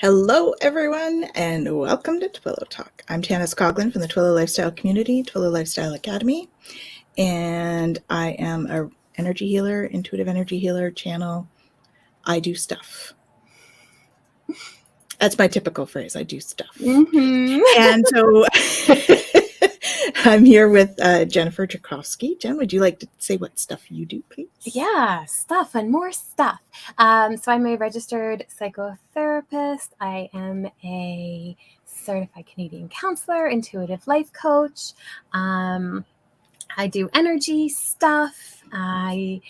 Hello, everyone, and welcome to Twillow Talk. I'm Tanis Coughlin from the Twillow Lifestyle Community, Twillow Lifestyle Academy, and I am an energy healer, intuitive energy healer, channel. I do stuff. That's my typical phrase. I do stuff. Mm-hmm. And so I'm here with Jennifer Jurkofsky. Jen, would you like to say what stuff you do, please? Yeah, stuff and more stuff. So I'm a registered psychotherapist. I am a certified Canadian counselor, intuitive life coach. I do energy stuff. I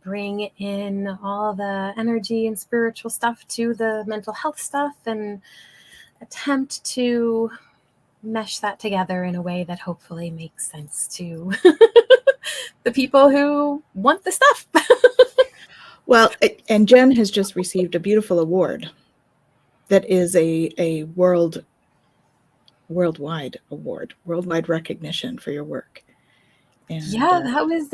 bring in all the energy and spiritual stuff to the mental health stuff and attempt to mesh that together in a way that hopefully makes sense to the people who want the stuff. Well, and Jen has just received a beautiful award that is a worldwide award, worldwide recognition for your work. And, yeah, that was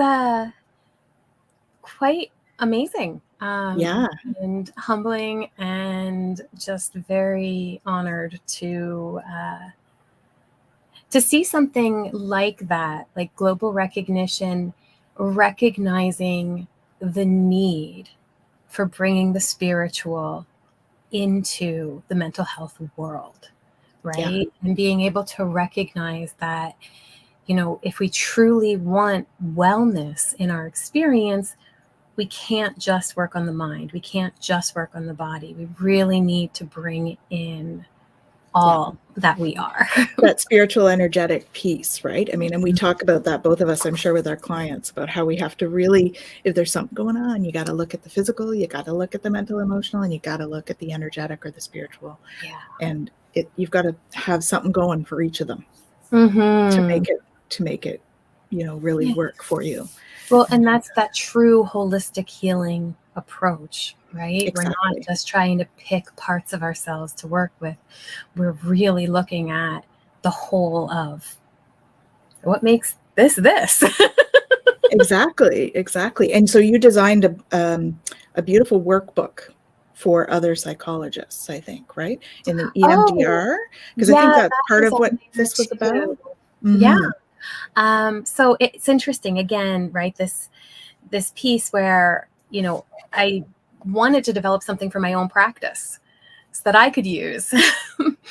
quite amazing. Yeah. And humbling and just very honored to see something like that, like global recognition, recognizing the need for bringing the spiritual into the mental health world, right? Yeah. And being able to recognize that, you know, if we truly want wellness in our experience, we can't just work on the mind. We can't just work on the body. We really need to bring in all that we are. That spiritual energetic piece, right? I mean, and we talk about that, both of us, I'm sure, with our clients, about how we have to really, if there's something going on, you got to look at the physical, you got to look at the mental, emotional, and you got to look at the energetic or the spiritual. Yeah. And you've got to have something going for each of them Mm-hmm. to make it, you know, really work for you. Well, and that's that true holistic healing approach, right? Exactly. We're not just trying to pick parts of ourselves to work with. We're really looking at the whole of what makes this. Exactly. And so you designed a beautiful workbook for other psychologists, I think, right? In the EMDR, because I think that's part of what this was about. Mm-hmm. Yeah. So it's interesting, again, right? This piece where, you know, I wanted to develop something for my own practice so that I could use.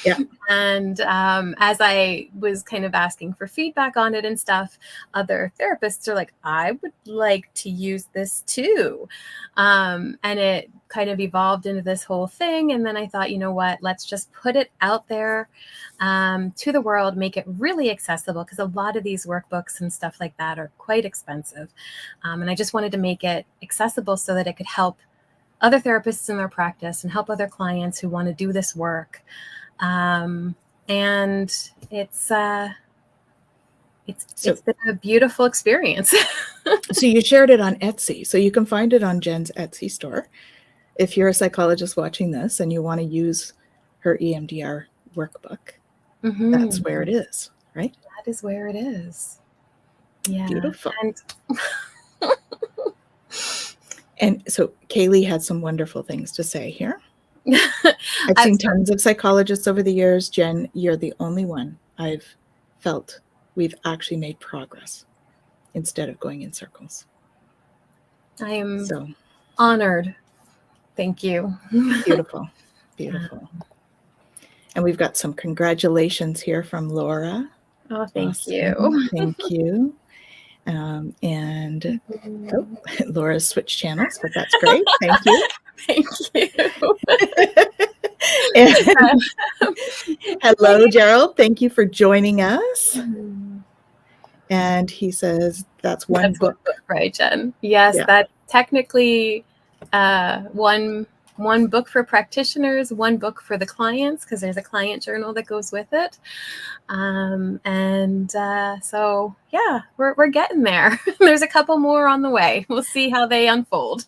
Yeah. And as I was kind of asking for feedback on it and stuff, other therapists are like, I would like to use this too. And it kind of evolved into this whole thing. And then I thought, you know what, let's just put it out there to the world, make it really accessible, because a lot of these workbooks and stuff like that are quite expensive. And I just wanted to make it accessible so that it could help other therapists in their practice and help other clients who want to do this work. And it's been a beautiful experience. So you shared it on Etsy. So you can find it on Jen's Etsy store. If you're a psychologist watching this and you want to use her EMDR workbook, that's where it is, right? That is where it is. Yeah. Beautiful. And so Kaylee had some wonderful things to say here. I've seen tons of psychologists over the years. Jen, you're the only one I've felt we've actually made progress instead of going in circles. I am honored. Thank you. Beautiful. And we've got some congratulations here from Laura. Oh, thank you. Thank you. And Laura's switched channels, but that's great. Thank you. Thank you. Hello, Gerald. Thank you for joining us. And he says that's one book. Right, Jen? Yes, that's technically one book for practitioners, one book for the clients, because there's a client journal that goes with it. So yeah, we're getting there. There's a couple more on the way. We'll see how they unfold.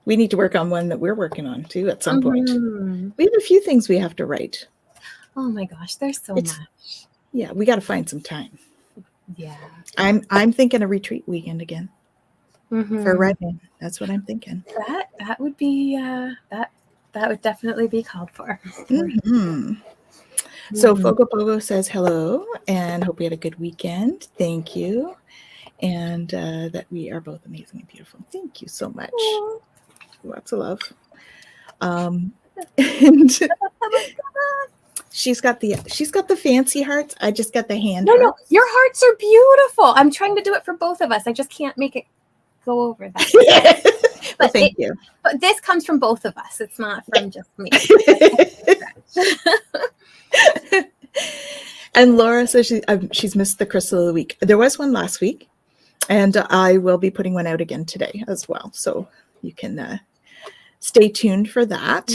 We need to work on one that we're working on too at some point. We have a few things we have to write. Oh my gosh, there's so much. Yeah, we got to find some time. Yeah. I'm thinking a retreat weekend again. For writing. That's what I'm thinking. That would be that would definitely be called for. Mm-hmm. So Fogo Pogo says hello and hope we had a good weekend. Thank you. And that we are both amazing and beautiful. Thank you so much. Aww. Lots of love. And she's got the fancy hearts. I just got the hand hearts. No, your hearts are beautiful. I'm trying to do it for both of us. I just can't make it go over that. Well, thank you. But this comes from both of us. It's not from just me. And Laura says she's missed the crystal of the week. There was one last week, and I will be putting one out again today as well. So you can stay tuned for that.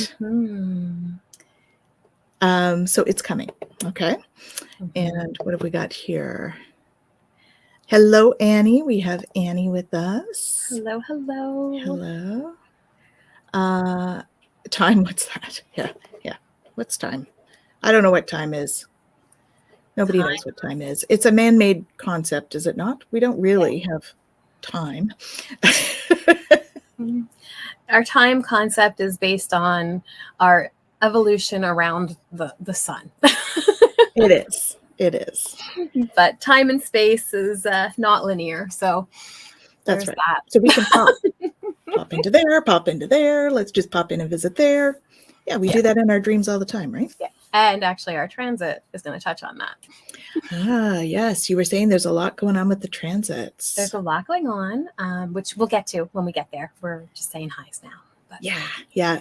So it's coming. Okay. And what have we got here? Hello, Annie. We have Annie with us. Hello, hello. Hello. Time, what's that? Yeah. What's time? I don't know what time is. Nobody knows what time is. It's a man-made concept, is it not? We don't really have time. Our time concept is based on our evolution around the sun. It is. But time and space is not linear. So that's right. That. So we can pop into there. Let's just pop in and visit there. Yeah, we do that in our dreams all the time, right? Yeah. And actually our transit is going to touch on that. Yes. You were saying there's a lot going on with the transits. There's a lot going on, which we'll get to when we get there. We're just saying highs now. But. Yeah.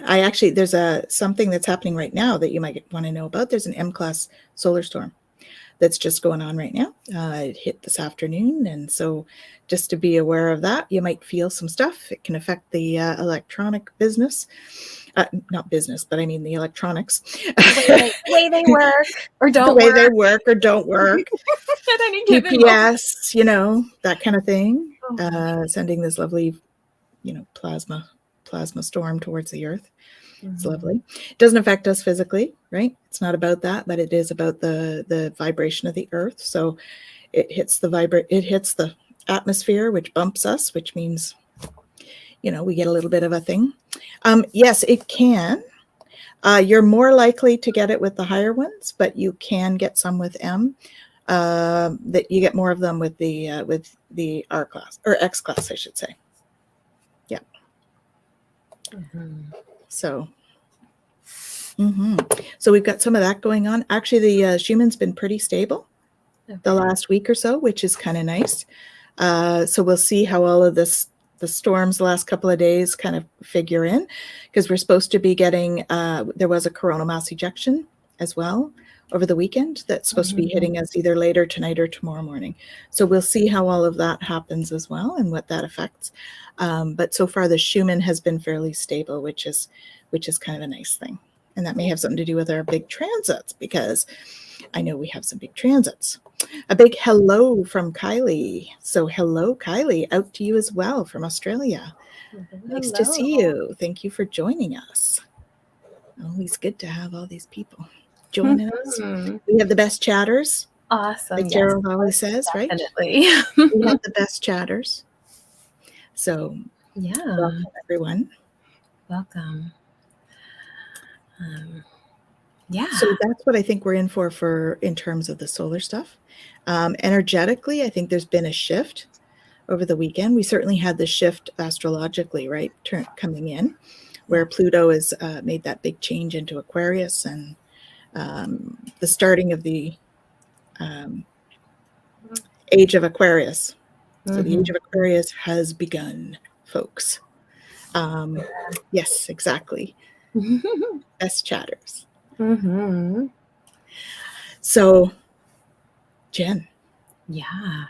I actually, there's something that's happening right now that you might want to know about. There's an M-class solar storm that's just going on right now. It hit this afternoon. And so just to be aware of that, you might feel some stuff. It can affect the electronic business. Not business, but I mean the electronics. The way they work or don't work. The way they work or don't work. At any given UPS, that kind of thing. Sending this lovely, plasma storm towards the earth. It's lovely. It doesn't affect us physically, right? It's not about that, but it is about the vibration of the earth. So it hits the atmosphere, which bumps us, which means, we get a little bit of a thing. Yes, it can. You're more likely to get it with the higher ones, but you can get some with M. That you get more of them with the R class or X class, I should say. Yeah. So we've got some of that going on. Actually, the Schumann's been pretty stable the last week or so, which is kind of nice. So we'll see how all of the storms the last couple of days kind of figure in, because we're supposed to be getting, there was a coronal mass ejection as well over the weekend that's supposed to be hitting us either later tonight or tomorrow morning. So we'll see how all of that happens as well and what that affects. But so far the Schumann has been fairly stable, which is kind of a nice thing. And that may have something to do with our big transits, because I know we have some big transits. A big hello from Kylie. So hello, Kylie, out to you as well from Australia. Nice to see you. Thank you for joining us. Always good to have all these people joining us. We have the best chatters. Awesome. Like Gerald always says, definitely. Right? We have the best chatters. So welcome everyone. Welcome. So that's what I think we're in in terms of the solar stuff. Energetically, I think there's been a shift over the weekend. We certainly had the shift astrologically, right, coming in, where Pluto has made that big change into Aquarius, and the starting of the age of Aquarius. So the age of Aquarius has begun, folks. Yes, exactly. Best chatters. So, Jen. Yeah.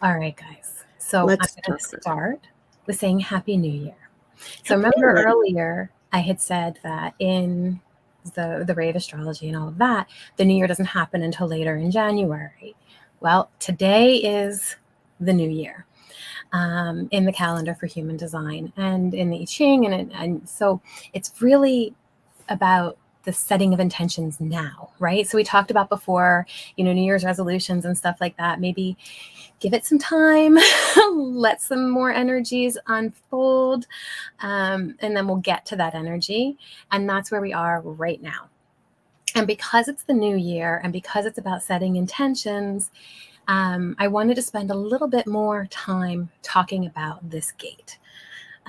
All right, guys. So I'm going to start with saying Happy New Year. So remember earlier I had said that in the rate of astrology and all of that, the New Year doesn't happen until later in January. Well, today is the New Year in the calendar for human design and in the I Ching. And so it's really about the setting of intentions now, right? So we talked about before, New Year's resolutions and stuff like that. Maybe give it some time, let some more energies unfold, and then we'll get to that energy. And that's where we are right now. And because it's the new year and because it's about setting intentions, I wanted to spend a little bit more time talking about this gate.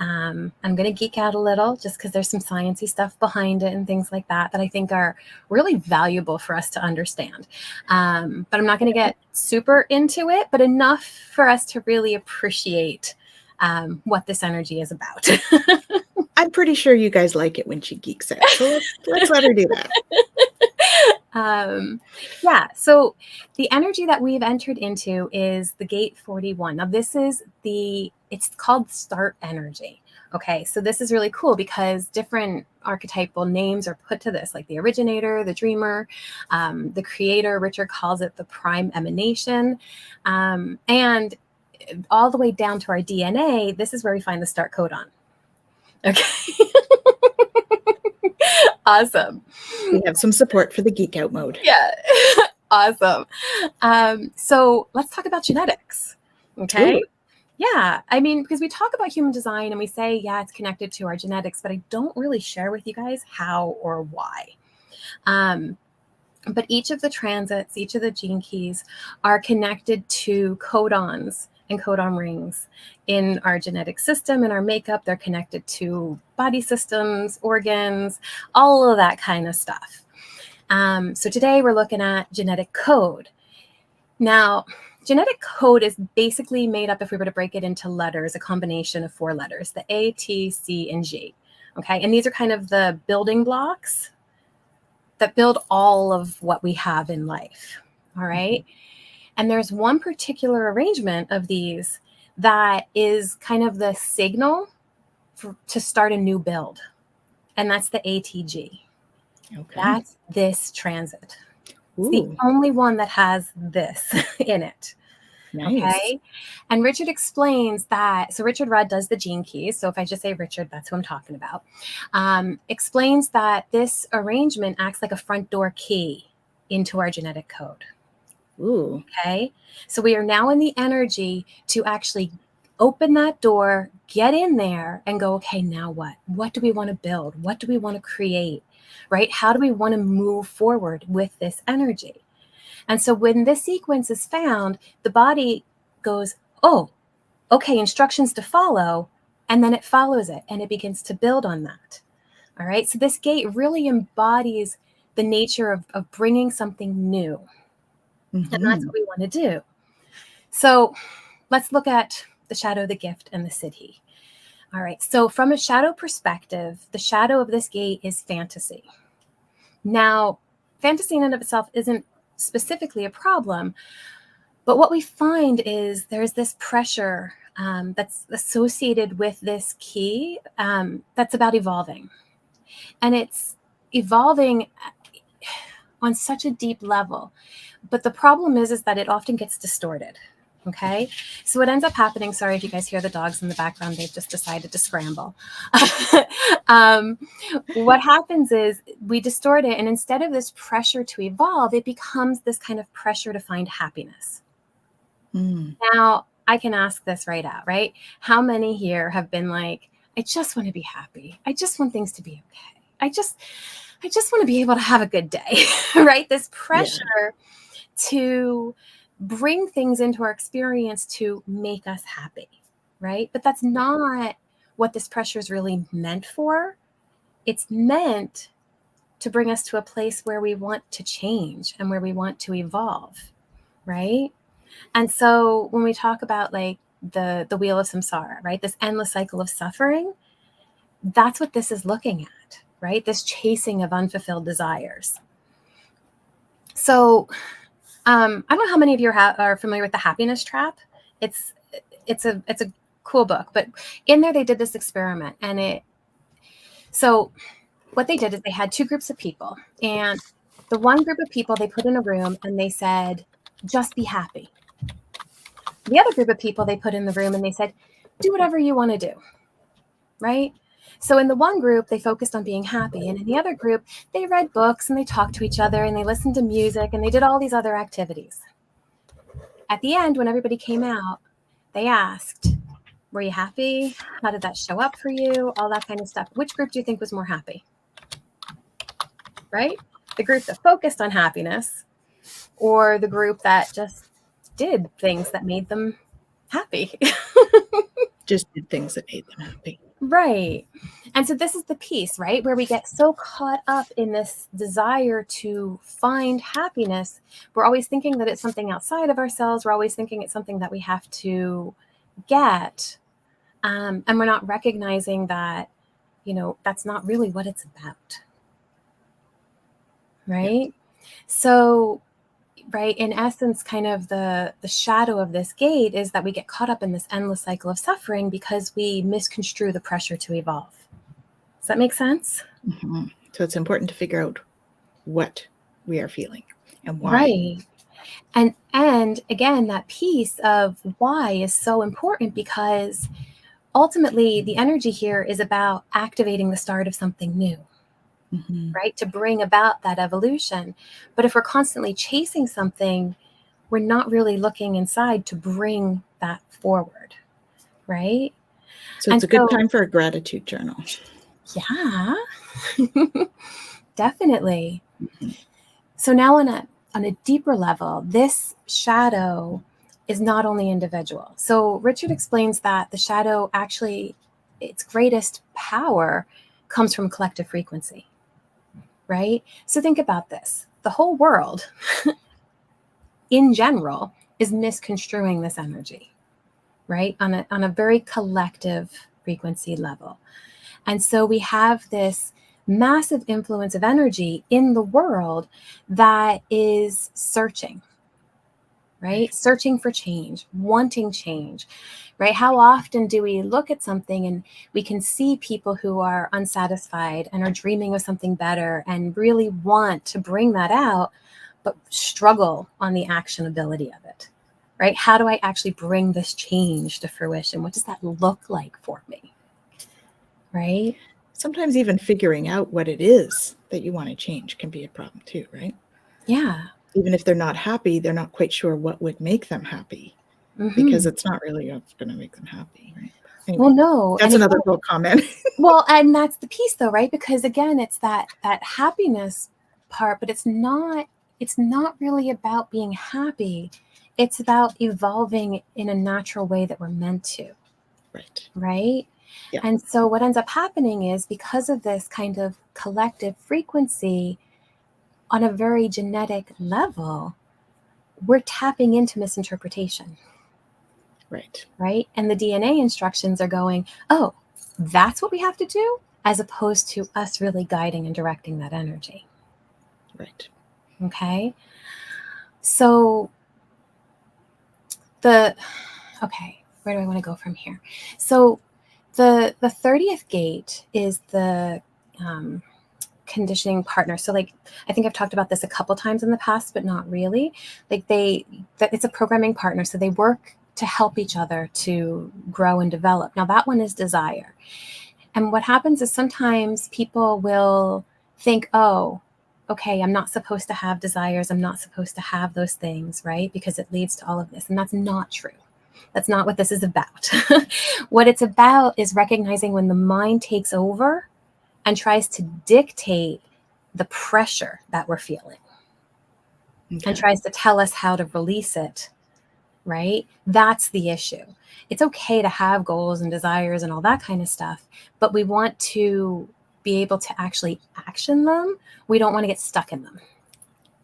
I'm going to geek out a little just because there's some sciencey stuff behind it and things like that I think are really valuable for us to understand. But I'm not going to get super into it, but enough for us to really appreciate what this energy is about. I'm pretty sure you guys like it when she geeks out. So let's let her do that. So the energy that we've entered into is the gate 41. Now this is it's called start energy. Okay. So this is really cool because different archetypal names are put to this, like the originator, the dreamer, the creator. Richard calls it the prime emanation. And all the way down to our DNA, this is where we find the start codon. Okay. Awesome. We have some support for the geek out mode. Yeah. Awesome. So let's talk about genetics. Okay. Ooh. Yeah. I mean, because we talk about human design and we say, yeah, it's connected to our genetics, but I don't really share with you guys how or why. But each of the transits, each of the gene keys are connected to codons and codon rings in our genetic system and our makeup. They're connected to body systems, organs, all of that kind of stuff. So today we're looking at genetic code. Now, genetic code is basically made up, if we were to break it into letters, a combination of 4 letters, the A, T, C, and G. Okay, and these are kind of the building blocks that build all of what we have in life. All right. And there's one particular arrangement of these that is kind of the signal to start a new build. And that's the ATG. Okay. That's this transit. Ooh. It's the only one that has this in it. Nice. Okay. And Richard explains that. So Richard Rudd does the gene keys. So if I just say Richard, that's who I'm talking about. Explains that this arrangement acts like a front door key into our genetic code. Ooh. Okay. So we are now in the energy to actually open that door, get in there and go, okay, now what? What do we want to build? What do we want to create? Right? How do we want to move forward with this energy? And so when this sequence is found, the body goes, oh, okay, instructions to follow. And then it follows it and it begins to build on that. All right. So this gate really embodies the nature of bringing something new. Mm-hmm. And that's what we want to do. So let's look at the shadow, the gift, and the siddhi. All right. So from a shadow perspective, the shadow of this gate is fantasy. Now, fantasy in and of itself isn't specifically a problem, but what we find is there's this pressure that's associated with this key that's about evolving. And it's evolving on such a deep level. But the problem is that it often gets distorted. Okay. So what ends up happening, sorry if you guys hear the dogs in the background, they've just decided to scramble. What happens is we distort it. And instead of this pressure to evolve, it becomes this kind of pressure to find happiness. Now, I can ask this right out, right? How many here have been like, I just want to be happy. I just want things to be okay. I just want to be able to have a good day, right? This pressure to bring things into our experience to make us happy, right? But that's not what this pressure is really meant for. It's meant to bring us to a place where we want to change and where we want to evolve, right? And so when we talk about like the wheel of samsara, right? This endless cycle of suffering, that's what this is looking at, right? This chasing of unfulfilled desires. So I don't know how many of you are familiar with the happiness trap. It's a cool book, but in there they did this experiment, and so what they did is they had 2 groups of people, and the one group of people they put in a room and they said, just be happy. The other group of people they put in the room and they said, do whatever you want to do, right? So in the one group, they focused on being happy. And in the other group, they read books and they talked to each other and they listened to music and they did all these other activities. At the end, when everybody came out, they asked, were you happy? How did that show up for you? All that kind of stuff. Which group do you think was more happy? Right? The group that focused on happiness, or the group that just did things that made them happy? Just did things that made them happy. Right. And so this is the piece, right, where we get so caught up in this desire to find happiness. We're always thinking that it's something outside of ourselves. We're always thinking it's something that we have to get. And we're not recognizing that, that's not really what it's about. Right. Yeah. So, right, in essence, kind of the shadow of this gate is that we get caught up in this endless cycle of suffering because we misconstrue the pressure to evolve. Does that make sense? Mm-hmm. So it's important to figure out what we are feeling and why. Right. And again, that piece of why is so important, because ultimately the energy here is about activating the start of something new. Mm-hmm. Right? To bring about that evolution. But if we're constantly chasing something, we're not really looking inside to bring that forward. Right? So it's a good time for a gratitude journal. Yeah, definitely. Mm-hmm. So now on a deeper level, this shadow is not only individual. So Richard explains that the shadow actually, its greatest power comes from collective frequency. Right? So think about this. The whole world in general is misconstruing this energy, right? On a very collective frequency level. And so we have this massive influence of energy in the world that is searching, right? Searching for change, wanting change, right? How often do we look at something and we can see people who are unsatisfied and are dreaming of something better and really want to bring that out, but struggle on the actionability of it, right? How do I actually bring this change to fruition? What does that look like for me, right? Sometimes even figuring out what it is that you want to change can be a problem too, right? Yeah. Even if they're not happy, they're not quite sure what would make them happy, because it's not really going to make them happy, right? Anyway, well, no. That's another whole comment. Well, and that's the piece though, right? Because again, it's that happiness part, but it's not really about being happy. It's about evolving in a natural way that we're meant to. Right. Right? Yeah. And so what ends up happening is, because of this kind of collective frequency on a very genetic level, we're tapping into misinterpretation. Right. Right? And the DNA instructions are going, oh, that's what we have to do, as opposed to us really guiding and directing that energy. Right. Okay. So where do I want to go from here? So the 30th gate is the conditioning partner. So like, I think I've talked about this a couple times in the past, but not really. Like it's a programming partner. So they work to help each other to grow and develop. Now that one is desire. And what happens is sometimes people will think, oh, okay, I'm not supposed to have desires. I'm not supposed to have those things, right? Because it leads to all of this. And that's not true. That's not what this is about. What it's about is recognizing when the mind takes over and tries to dictate the pressure that we're feeling, and tries to tell us how to release it, right? That's the issue. It's okay to have goals and desires and all that kind of stuff, but we want to be able to actually action them. We don't want to get stuck in them.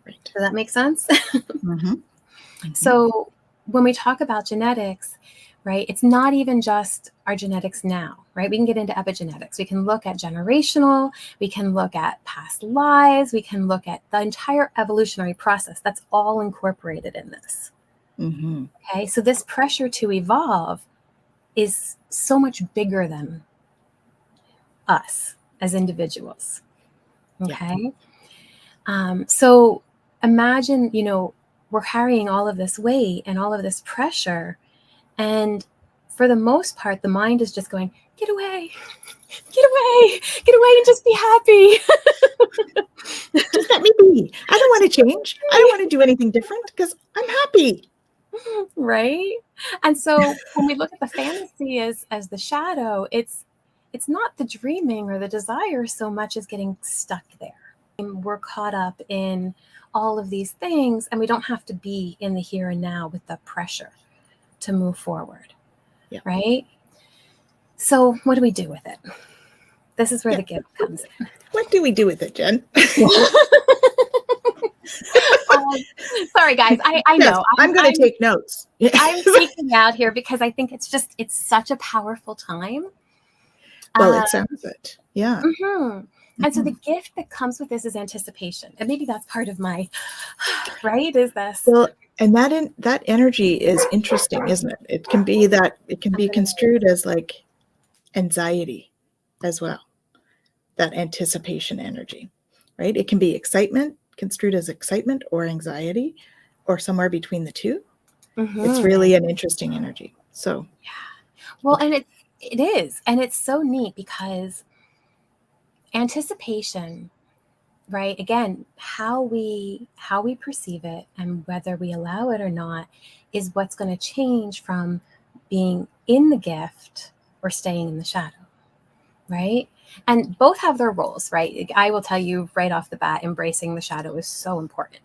Right. Does that make sense? Mm-hmm. Mm-hmm. So when we talk about genetics, right, it's not even just our genetics now, right? We can get into epigenetics. We can look at generational. We can look at past lives. We can look at the entire evolutionary process. That's all incorporated in this. Mm-hmm. Okay, so this pressure to evolve is so much bigger than us as individuals. Okay, yeah. So imagine, we're carrying all of this weight and all of this pressure, and for the most part, the mind is just going, get away, Get away and just be happy. Just let me be. I don't want to change. I don't want to do anything different because I'm happy. Right? And so when we look at the fantasy as the shadow, it's not the dreaming or the desire so much as getting stuck there. We're caught up in all of these things, and we don't have to be in the here and now with the pressure to move forward. Yeah. Right? So what do we do with it? This is where the gift comes in. What do we do with it, Jen? Sorry, guys. I know. I'm going to take notes. I'm speaking out here because I think it's such a powerful time. Well, it sounds it. Yeah. And so the gift that comes with this is anticipation. And maybe that's part of my, right? Is this? Well, and that energy is interesting, isn't it? It can be construed as like anxiety as well. That anticipation energy, right? It can be excitement, construed as excitement or anxiety, or somewhere between the two. It's really an interesting energy. So, yeah. Well, and it is, and it's so neat because anticipation, right? Again, how we perceive it and whether we allow it or not is what's going to change from being in the gift or staying in the shadow, right? And both have their roles, right? I will tell you right off the bat, embracing the shadow is so important.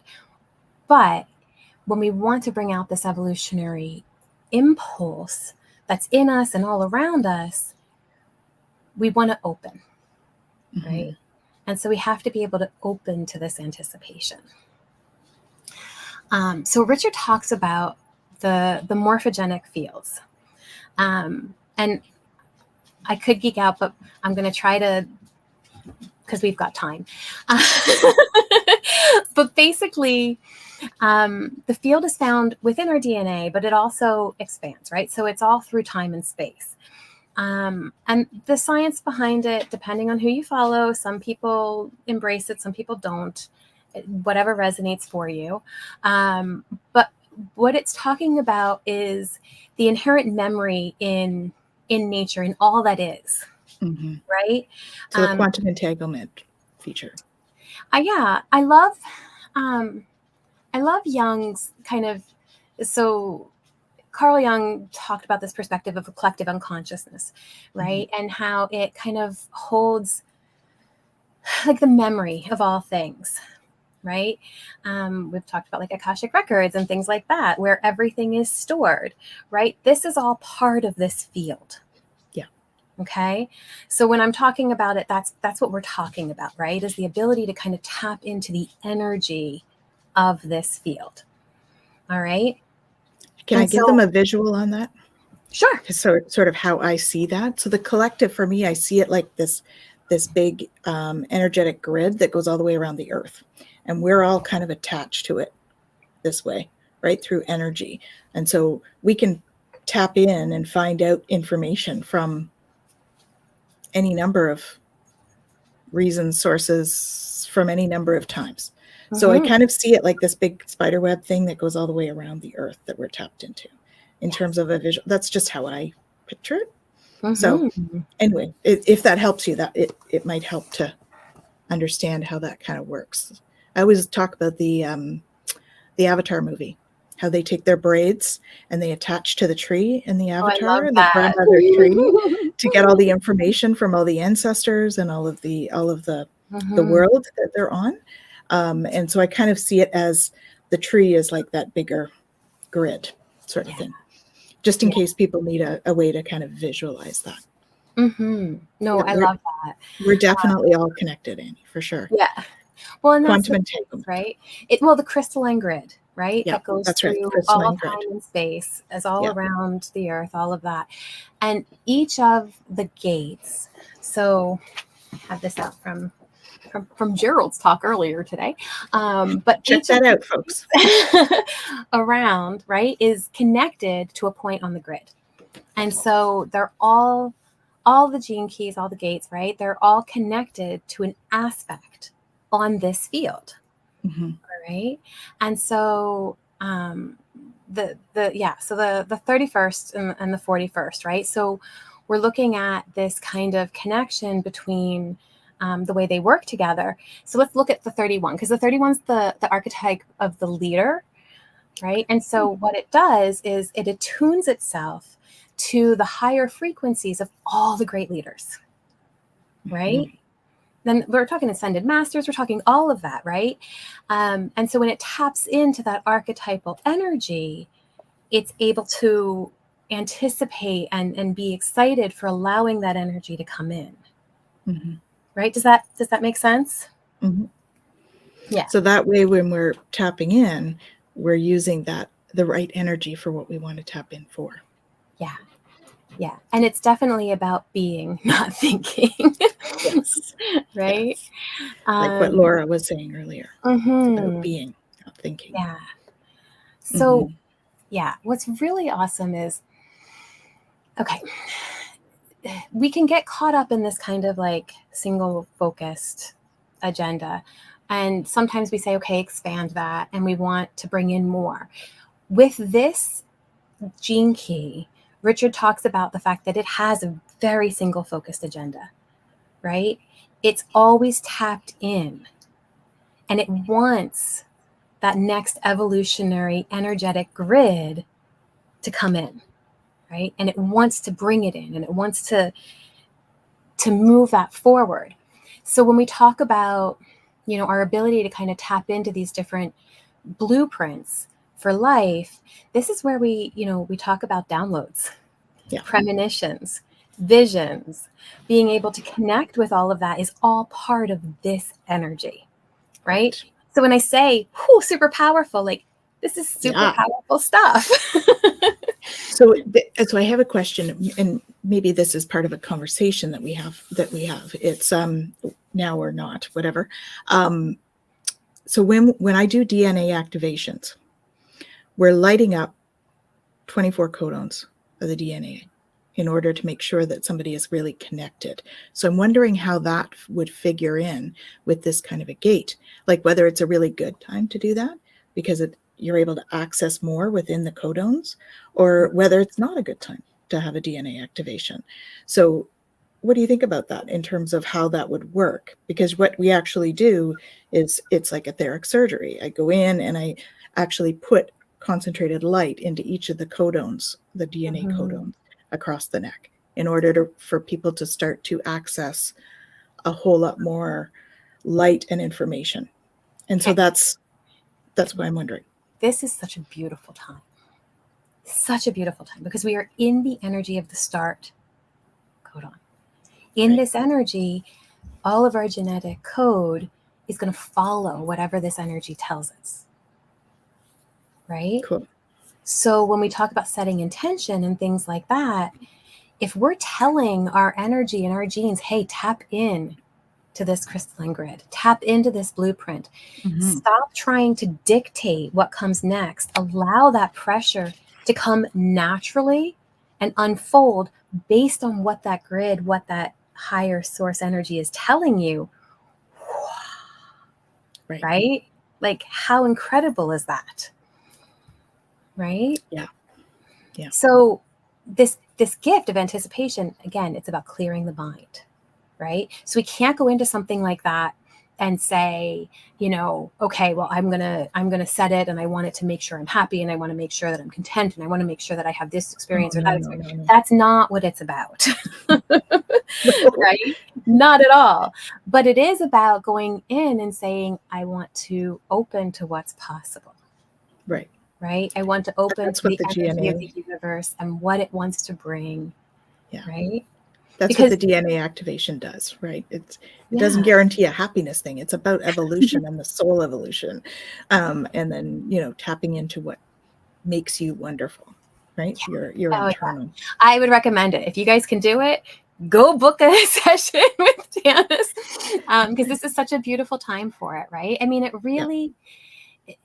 But when we want to bring out this evolutionary impulse that's in us and all around us, we want to open, right? And so we have to be able to open to this anticipation. So Richard talks about the morphogenic fields. And I could geek out, but I'm going to try to, because we've got time. But basically, the field is found within our DNA, but it also expands, right? So it's all through time and space. And the science behind it, depending on who you follow, some people embrace it, some people don't, whatever resonates for you. But what it's talking about is the inherent memory in nature, in all that is, right? So the quantum entanglement feature. Yeah, I love Jung's kind of, so Carl Jung talked about this perspective of a collective unconsciousness, right? And how it kind of holds like the memory of all things, right? We've talked about like Akashic records and things like that, where everything is stored, right? This is all part of this field. Yeah. Okay. So when I'm talking about it, that's what we're talking about, right? Is the ability to kind of tap into the energy of this field. All right. Can I give them a visual on that? Sure. So sort of how I see that. So the collective for me, I see it like this big energetic grid that goes all the way around the earth. And we're all kind of attached to it this way, right? Through energy. And so we can tap in and find out information from any number of reasons, sources, from any number of times. So I kind of see it like this big spider web thing that goes all the way around the earth that we're tapped into in terms of a visual. That's just how I picture it. So anyway, if that helps you, that it might help to understand how that kind of works. I always talk about the Avatar movie, how they take their braids and they attach to the tree in the Avatar, the grandmother tree, to get all the information from all the ancestors and all of the world that they're on. And so I kind of see it as the tree is like that bigger grid sort of thing, just in case people need a way to kind of visualize that. No, I love that. We're definitely all connected, Annie, for sure. Yeah. Well, and that's quantum entanglement, right? The crystalline grid, right? Yeah, that goes that's through right. all of time and space, as all around the earth, all of that. And each of the gates, so I have this out from Gerald's talk earlier today. But check that out, folks. around, right, is connected to a point on the grid. And so they're all the gene keys, all the gates, right? They're all connected to an aspect on this field. All right. And so the 31st and the 41st, right? So we're looking at this kind of connection between the way they work together. So let's look at the 31, because the 31 is the archetype of the leader, right? And so what it does is it attunes itself to the higher frequencies of all the great leaders, right? Mm-hmm. Then we're talking ascended masters, we're talking all of that, right? And so when it taps into that archetypal energy, it's able to anticipate and be excited for allowing that energy to come in. Mm-hmm. Right? Does that make sense? Mm-hmm. Yeah. So that way, when we're tapping in, we're using the right energy for what we want to tap in for. Yeah. Yeah. And it's definitely about being, not thinking. Yes. Right? Yes. Like what Laura was saying earlier. Mm-hmm. It's about being, not thinking. Yeah. So, yeah, what's really awesome is, okay, we can get caught up in this kind of like single focused agenda. And sometimes we say, okay, expand that. And we want to bring in more. With this gene key, Richard talks about the fact that it has a very single focused agenda, right? It's always tapped in, and it wants that next evolutionary energetic grid to come in, right? And it wants to bring it in, and it wants to move that forward. So when we talk about, our ability to kind of tap into these different blueprints for life, this is where we talk about downloads, premonitions, visions. Being able to connect with all of that is all part of this energy, right? So when I say, super powerful, like this is super powerful stuff. So I have a question, and maybe this is part of a conversation that we have. It's now or not, whatever. So when I do DNA activations, we're lighting up 24 codons of the DNA in order to make sure that somebody is really connected. So I'm wondering how that would figure in with this kind of a gate, like whether it's a really good time to do that because you're able to access more within the codons, or whether it's not a good time to have a DNA activation. So what do you think about that in terms of how that would work? Because what we actually do is it's like etheric surgery. I go in and I actually put concentrated light into each of the codons, the DNA codons across the neck, in order for people to start to access a whole lot more light and information. And so that's why I'm wondering. This is such a beautiful time. Such a beautiful time, because we are in the energy of the start codon. In this energy, all of our genetic code is going to follow whatever this energy tells us. Right? Cool. So when we talk about setting intention and things like that, if we're telling our energy and our genes, hey, tap in to this crystalline grid, tap into this blueprint, stop trying to dictate what comes next, allow that pressure to come naturally and unfold based on what that grid, what that higher source energy is telling you. Right? Like, how incredible is that? Right? Yeah. So this gift of anticipation, again, it's about clearing the mind, right? So we can't go into something like that and say, okay, well, I'm gonna set it, and I want it to make sure I'm happy, and I want to make sure that I'm content, and I want to make sure that I have this experience or that experience. No. That's not what it's about. Right? Not at all. But it is about going in and saying, I want to open to what's possible. Right? I want to open to the energy of the universe and what it wants to bring. Yeah. Right? That's what the DNA activation does, right? It doesn't guarantee a happiness thing. It's about evolution and the soul evolution. And then, tapping into what makes you wonderful, right? Your internal. Yeah. I would recommend it. If you guys can do it, go book a session with Janice, because this is such a beautiful time for it, right? I mean, it really... Yeah.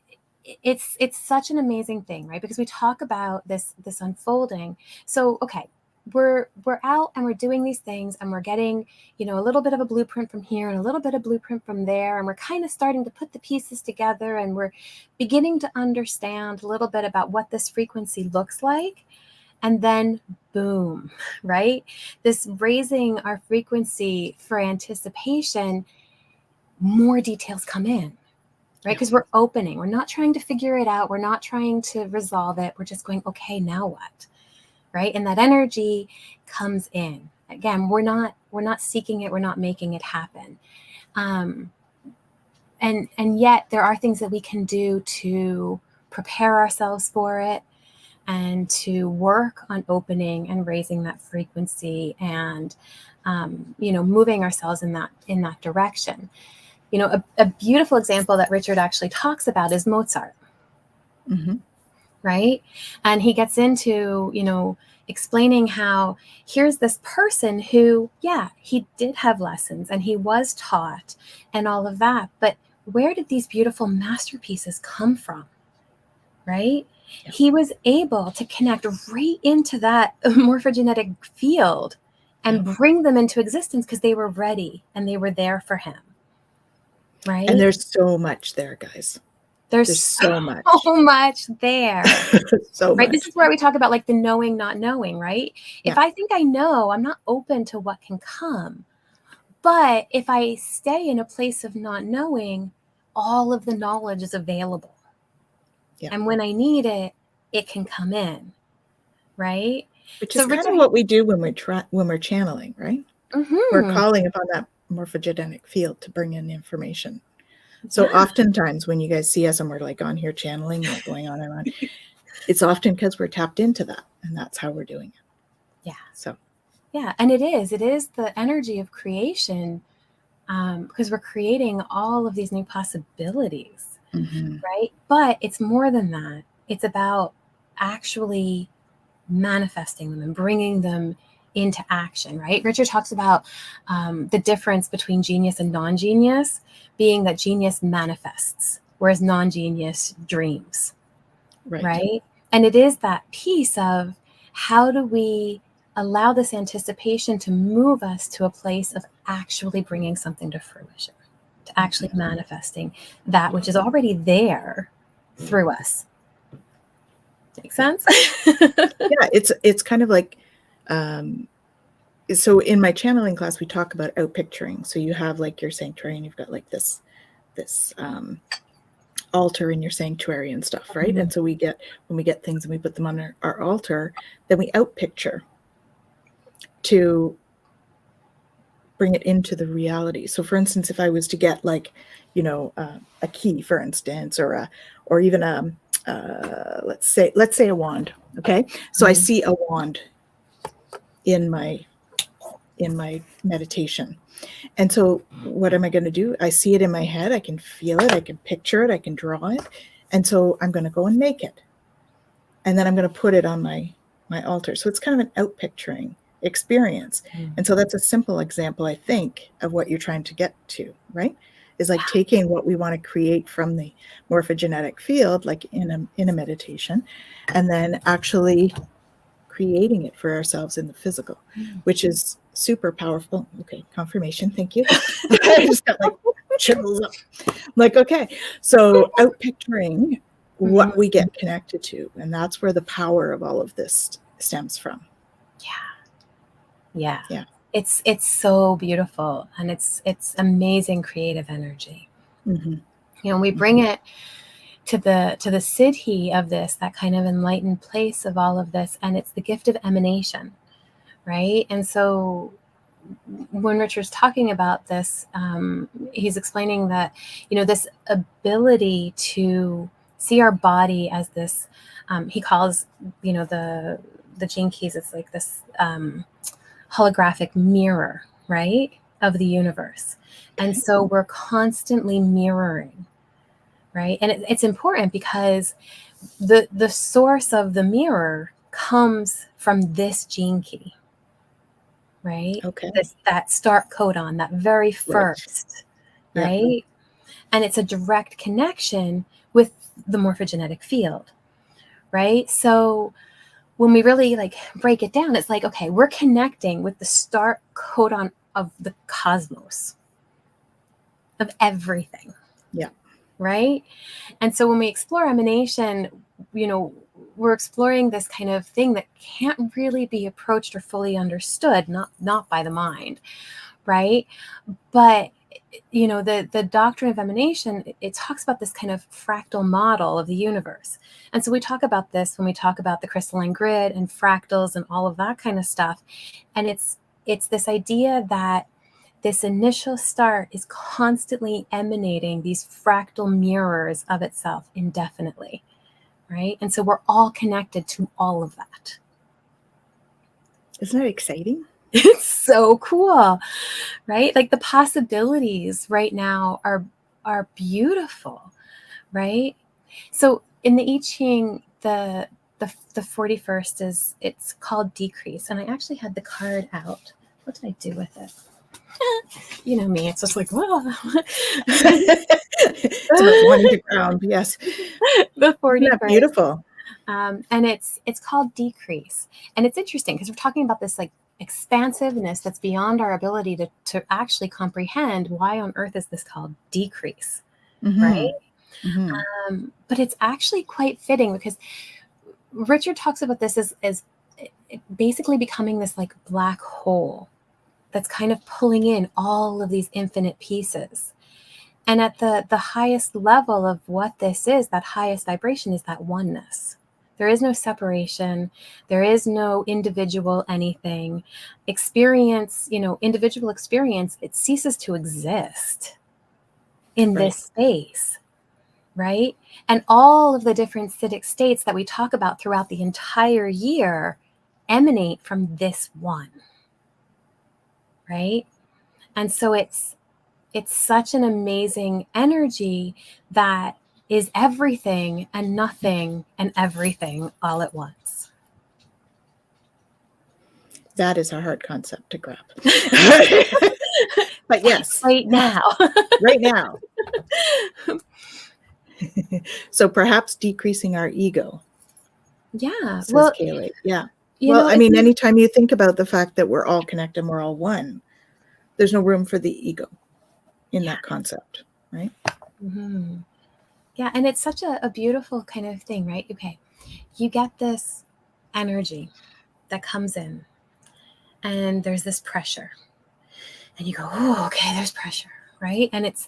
It's such an amazing thing, right? Because we talk about this unfolding. So, okay, we're out and we're doing these things, and we're getting, a little bit of a blueprint from here and a little bit of blueprint from there, and we're kind of starting to put the pieces together, and we're beginning to understand a little bit about what this frequency looks like. And then boom, right? This raising our frequency for anticipation, more details come in, right? Because we're opening. We're not trying to figure it out. We're not trying to resolve it. We're just going, okay, now what? Right? And that energy comes in. Again, we're not seeking it. We're not making it happen. And yet there are things that we can do to prepare ourselves for it and to work on opening and raising that frequency and, moving ourselves in that direction. A beautiful example that Richard actually talks about is Mozart. Mm-hmm. Right? And he gets into, explaining how here's this person who, yeah, he did have lessons and he was taught and all of that. But where did these beautiful masterpieces come from? Right? Yeah. He was able to connect right into that morphogenetic field and bring them into existence because they were ready and they were there for him. Right? And there's so much there, guys. There's so much there. So right. Much. This is where we talk about like the knowing, not knowing, right? Yeah. If I think I know, I'm not open to what can come. But if I stay in a place of not knowing, all of the knowledge is available. Yeah. And when I need it, it can come in. Right. Which is kind of what we do when we're channeling, right? Mm-hmm. We're calling upon that morphogenic field to bring in information. So oftentimes when you guys see us and we're like on here channeling, like going on and on, it's often because we're tapped into that and that's how we're doing it. Yeah. So. Yeah. And it is the energy of creation because we're creating all of these new possibilities, right? But it's more than that. It's about actually manifesting them and bringing them into action, right? Richard talks about the difference between genius and non-genius being that genius manifests, whereas non-genius dreams, right? And it is that piece of how do we allow this anticipation to move us to a place of actually bringing something to fruition, to actually manifesting that which is already there through us. Make sense? Yeah, it's kind of like, so in my channeling class, we talk about outpicturing. So you have like your sanctuary and you've got like this altar in your sanctuary and stuff, right? Mm-hmm. And so when we get things and we put them on our altar, then we outpicture to bring it into the reality. So for instance, if I was to get like, a key, for instance, or even let's say a wand. Okay. So I see a wand in my meditation. And so what am I going to do? I see it in my head. I can feel it. I can picture it. I can draw it. And so I'm going to go and make it. And then I'm going to put it on my altar. So it's kind of an outpicturing experience. Mm-hmm. And so that's a simple example, I think, of what you're trying to get to, right? Is like taking what we want to create from the morphogenetic field, like in a meditation, and then actually creating it for ourselves in the physical, which is super powerful. Okay, confirmation. Thank you. I just got like chills up. Like, okay, so outpicturing what we get connected to, and that's where the power of all of this stems from. Yeah. It's so beautiful, and it's amazing creative energy. Mm-hmm. We bring it to the siddhi of this, that kind of enlightened place of all of this, and it's the gift of emanation, right? And so when Richard's talking about this, he's explaining that this ability to see our body as this, he calls the gene keys, it's like this holographic mirror, right, of the universe. And so we're constantly mirroring. Right. And it's important because the source of the mirror comes from this gene key. Right. Okay. That start codon, that very first. Right. Yeah. And it's a direct connection with the morphogenetic field. Right. So when we really like break it down, it's like, okay, we're connecting with the start codon of the cosmos, of everything. Yeah. Right. And so when we explore emanation, we're exploring this kind of thing that can't really be approached or fully understood, not by the mind, right? But the doctrine of emanation, it talks about this kind of fractal model of the universe. And so we talk about this when we talk about the crystalline grid and fractals and all of that kind of stuff. And it's this idea that this initial start is constantly emanating these fractal mirrors of itself indefinitely, right? And so we're all connected to all of that. Isn't that exciting? It's so cool, right? Like the possibilities right now are beautiful, right? So in the I Ching, the 41st it's called decrease. And I actually had the card out. What did I do with it? You know me, it's just like, whoa. It's about wanting to ground, yes. The 41st. Isn't that beautiful? And it's called decrease. And it's interesting because we're talking about this like expansiveness that's beyond our ability to actually comprehend. Why on earth is this called decrease, right? But it's actually quite fitting because Richard talks about this as basically becoming this like black hole that's kind of pulling in all of these infinite pieces. And at the highest level of what this is, that highest vibration is that oneness. There is no separation. There is no individual anything. Experience, individual experience, it ceases to exist in this space, right? And all of the different Siddhic states that we talk about throughout the entire year emanate from this one, right? And so it's such an amazing energy that is everything and nothing and everything all at once. That is a hard concept to grab. But yes. Right now. Right now. So perhaps decreasing our ego. Yeah. Says Kaylee. Yeah. Anytime you think about the fact that we're all connected and we're all one, there's no room for the ego in that concept, right? Mm-hmm. Yeah, and it's such a beautiful kind of thing, right? Okay, you get this energy that comes in, and there's this pressure, and you go, oh, okay, there's pressure, right? And it's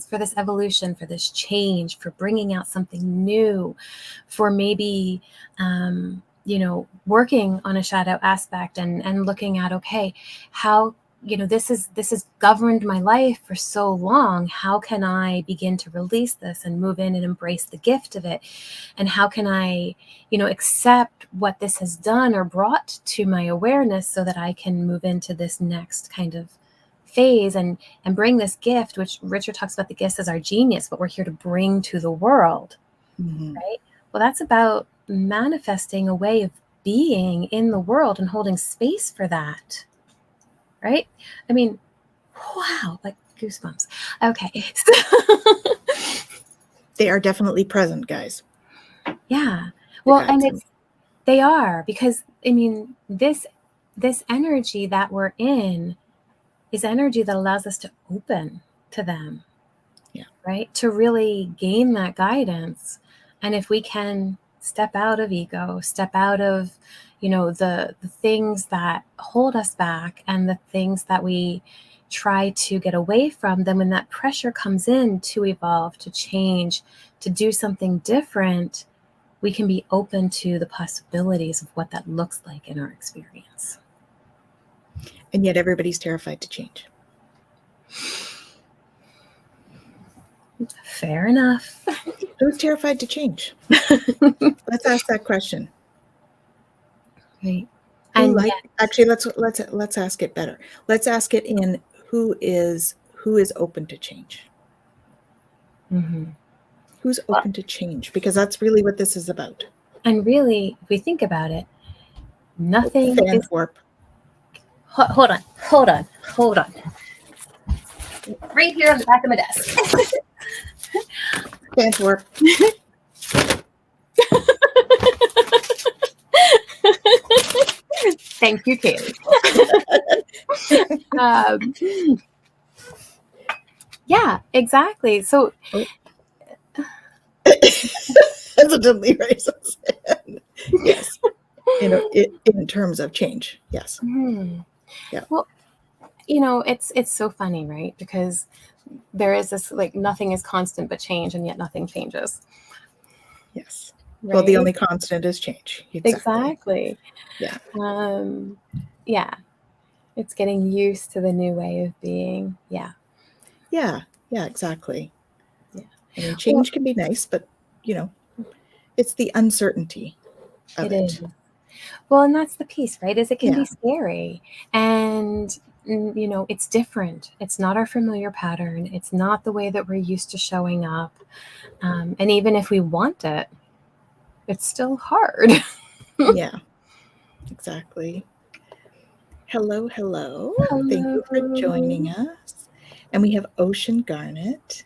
for this evolution, for this change, for bringing out something new, for maybe working on a shadow aspect and looking at, okay, how this has governed my life for so long. How can I begin to release this and move in and embrace the gift of it? And how can I, accept what this has done or brought to my awareness so that I can move into this next kind of phase and bring this gift, which Richard talks about the gifts as our genius, what we're here to bring to the world, right? Well, that's about manifesting a way of being in the world and holding space for that. Right? I mean, wow, like goosebumps. Okay. They are definitely present, guys. Yeah. Well, and they are, because I mean, this energy that we're in is energy that allows us to open to them. Yeah. Right? To really gain that guidance. And if we can step out of ego, step out of the things that hold us back and the things that we try to get away from, then when that pressure comes in to evolve, to change, to do something different, we can be open to the possibilities of what that looks like in our experience. And yet everybody's terrified to change. Fair enough. Who's terrified to change? Let's ask that question. Right. Actually, let's ask it better. Let's ask it in who is open to change. Mm-hmm. Who's open to change? Because that's really what this is about. And really, if we think about it, nothing is... warp. Hold on. Right here on the back of my desk. Fans warp. Thank you, Kaylee. Yeah, exactly. So hesitantly raises his hand. Yes. In terms of change. Yes. Yeah. Well, it's so funny, right? Because there is this, like, nothing is constant but change, and yet nothing changes. Yes. Right? Well, the only constant is change. Exactly. Yeah. Yeah. It's getting used to the new way of being. Yeah. Yeah. Yeah, exactly. Yeah. I mean, change can be nice, but it's the uncertainty of it. Is. Well, and that's the piece, right? Is it can Yeah. be scary, and it's different. It's not our familiar pattern. It's not the way that we're used to showing up. And even if we want it, it's still hard. Yeah, exactly. Hello. Thank you for joining us. And we have Ocean Garnet.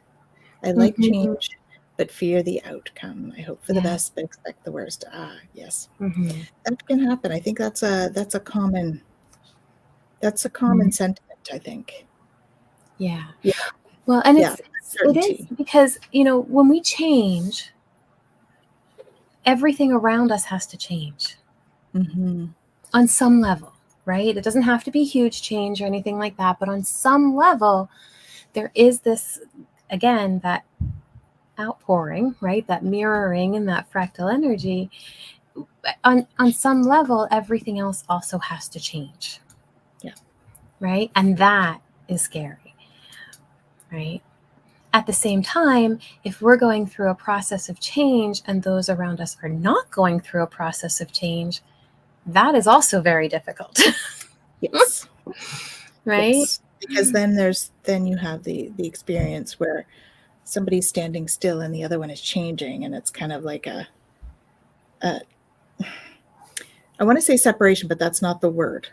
I like change, but fear the outcome. I hope for the best, but expect the worst. Yes. That can happen. I think that's a common sentiment, I think. Yeah. Yeah. Well, and Yeah. it is because, when we change, everything around us has to change on some level, right? It doesn't have to be huge change or anything like that, but on some level, there is this, again, that outpouring, right? That mirroring and that fractal energy. On some level, everything else also has to change. Yeah. Right? And that is scary. Right? At the same time, if we're going through a process of change and those around us are not going through a process of change, that is also very difficult. Yes. Right? Yes. Because then you have the experience where somebody's standing still and the other one is changing, and it's kind of like I want to say separation, but that's not the word,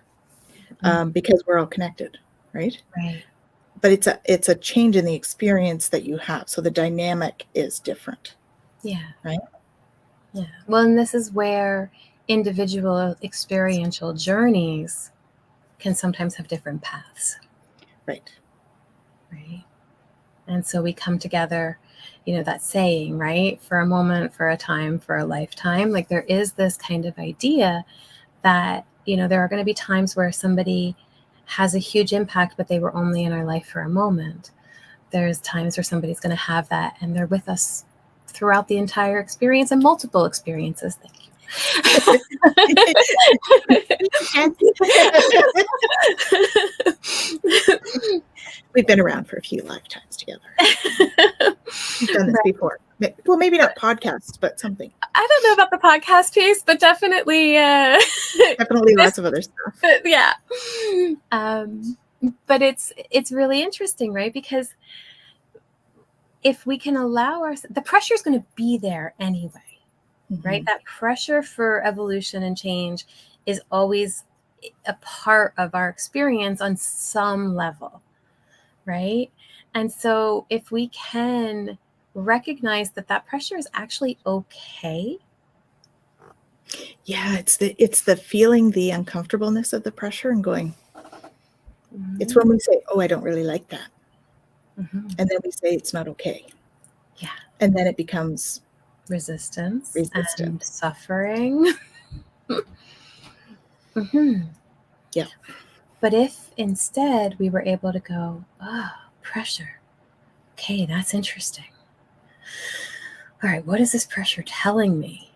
because we're all connected, right? Right. But it's a change in the experience that you have, so the dynamic is different. Yeah. Right. Yeah. Well, and this is where individual experiential journeys can sometimes have different paths. Right. Right. And so we come together, that saying, right? For a moment, for a time, for a lifetime. Like, there is this kind of idea that, there are going to be times where somebody has a huge impact, but they were only in our life for a moment. There's times where somebody's going to have that and they're with us throughout the entire experience and multiple experiences. Thank you. We've been around for a few lifetimes together. We've done this before. Well, maybe not podcasts, but something. I don't know about the podcast piece, but definitely lots of other stuff. Yeah. But it's really interesting, right? Because if we can allow the pressure is going to be there anyway. Right? That pressure for evolution and change is always a part of our experience on some level, right? And so if we can recognize that pressure is actually okay. Yeah, it's the feeling the uncomfortableness of the pressure and going. It's when we say, "Oh, I don't really like that," and then we say it's not okay. Yeah, and then it becomes resistance. And suffering. Yeah. But if instead we were able to go, oh, pressure. Okay, that's interesting. All right, what is this pressure telling me?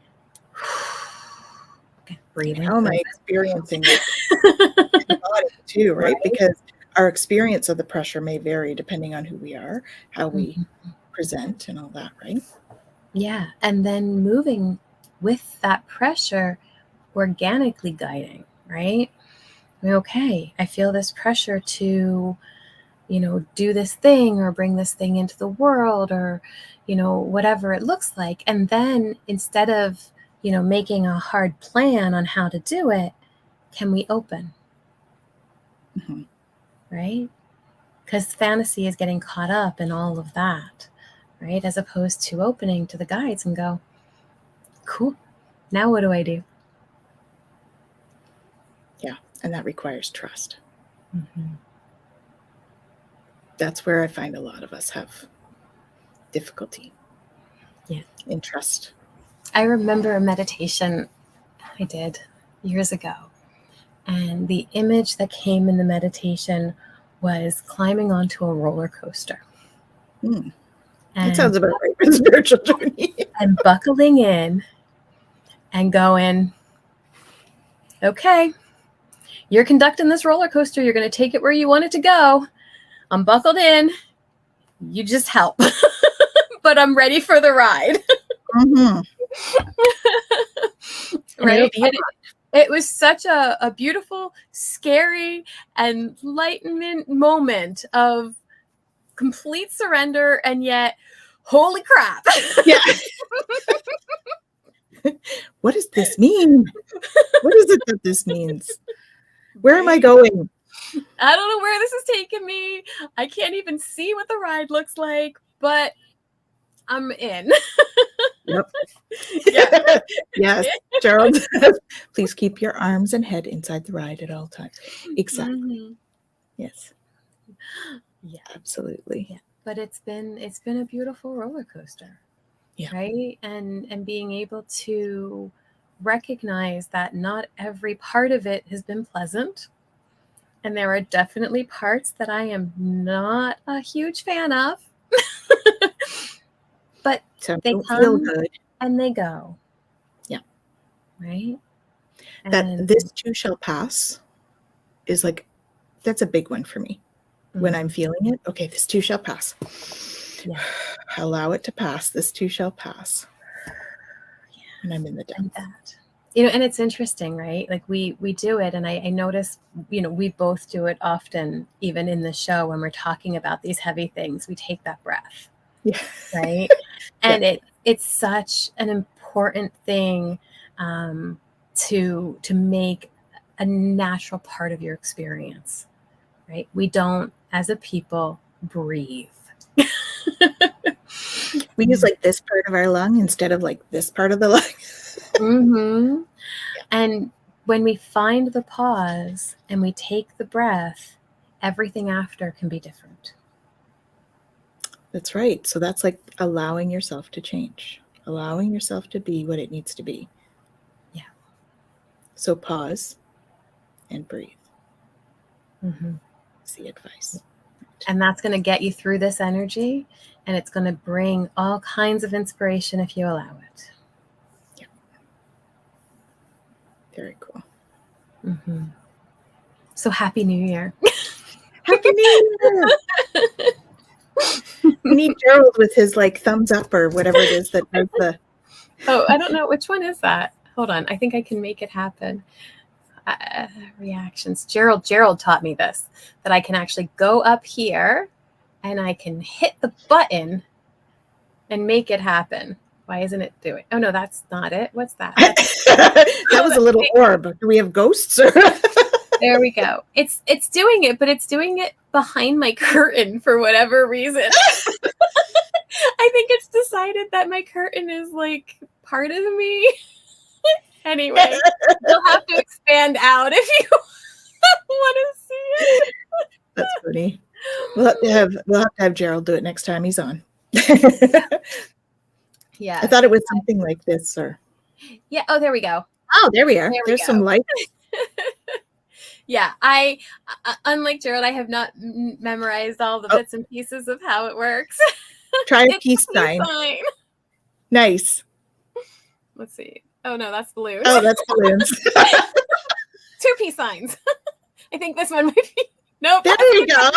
Okay, breathing. How am I experiencing it too, right? Because our experience of the pressure may vary depending on who we are, how we present and all that, right? Yeah, and then moving with that pressure, organically guiding, right? Okay, I feel this pressure to, do this thing or bring this thing into the world or, whatever it looks like. And then instead of, making a hard plan on how to do it, can we open? Right? Because fantasy is getting caught up in all of that, right? As opposed to opening to the guides and go, cool, now what do I do? Yeah, and that requires trust. That's where I find a lot of us have difficulty. Yeah. In trust. I remember a meditation I did years ago. And the image that came in the meditation was climbing onto a roller coaster. That sounds about right for spiritual journey. And buckling in and going, okay, you're conducting this roller coaster. You're going to take it where you want it to go. I'm buckled in. You just help. But I'm ready for the ride. Mm-hmm. Right? And it was such a beautiful, scary, and enlightenment moment of complete surrender, and yet, holy crap. Yeah. What does this mean? What is it that this means? Where am I going? I don't know where this is taking me. I can't even see what the ride looks like, but I'm in. Yep. Yeah. Yes, Gerald. Please keep your arms and head inside the ride at all times. Exactly. Mm-hmm. Yes. Yeah. Absolutely. Yeah. But it's been a beautiful roller coaster. Yeah. Right? And being able to recognize that not every part of it has been pleasant. And there are definitely parts that I am not a huge fan of. But they feel come good. and they go. Yeah. Right? That this too shall pass is like, that's a big one for me. When I'm feeling it, okay, this too shall pass. Yeah. Allow it to pass. This too shall pass. Yeah. And I'm in the depth. And it's interesting, right? Like we do it, and I notice, we both do it often, even in the show when we're talking about these heavy things. We take that breath, right? And it's such an important thing to make a natural part of your experience, right? We don't, as a people, breathe. We use like this part of our lung instead of like this part of the lung. Mm-hmm. And when we find the pause and we take the breath, everything after can be different. That's right. So that's like allowing yourself to change, allowing yourself to be what it needs to be. Yeah. So pause and breathe. Mm-hmm. That's the advice. And that's going to get you through this energy, and it's going to bring all kinds of inspiration if you allow it. Yeah. Very cool. Mm-hmm. So happy New Year. Happy New Year. We need Gerald with his like thumbs up or whatever it is that does the. Oh, I don't know. Which one is that? Hold on. I think I can make it happen. Reactions. Gerald taught me this, that I can actually go up here and I can hit the button and make it happen. Why isn't it doing? Oh no, that's not it. What's that? That was a little orb. Do we have ghosts? There we go. It's doing it, but it's doing it behind my curtain for whatever reason. I think it's decided that my curtain is like part of me. Anyway, you'll have to expand out if you want to see it. That's funny. We'll have to have Gerald do it next time he's on. Yeah. I thought it was something like this, or. Yeah. Oh, there we go. Oh, there we are. There's some lights. Yeah, I unlike Gerald, I have not memorized all the bits and pieces of how it works. Try a peace sign. Nice. Let's see. Oh no, that's balloons. Oh, that's balloons. 2 peace signs. I think this one might be. Nope. There we go.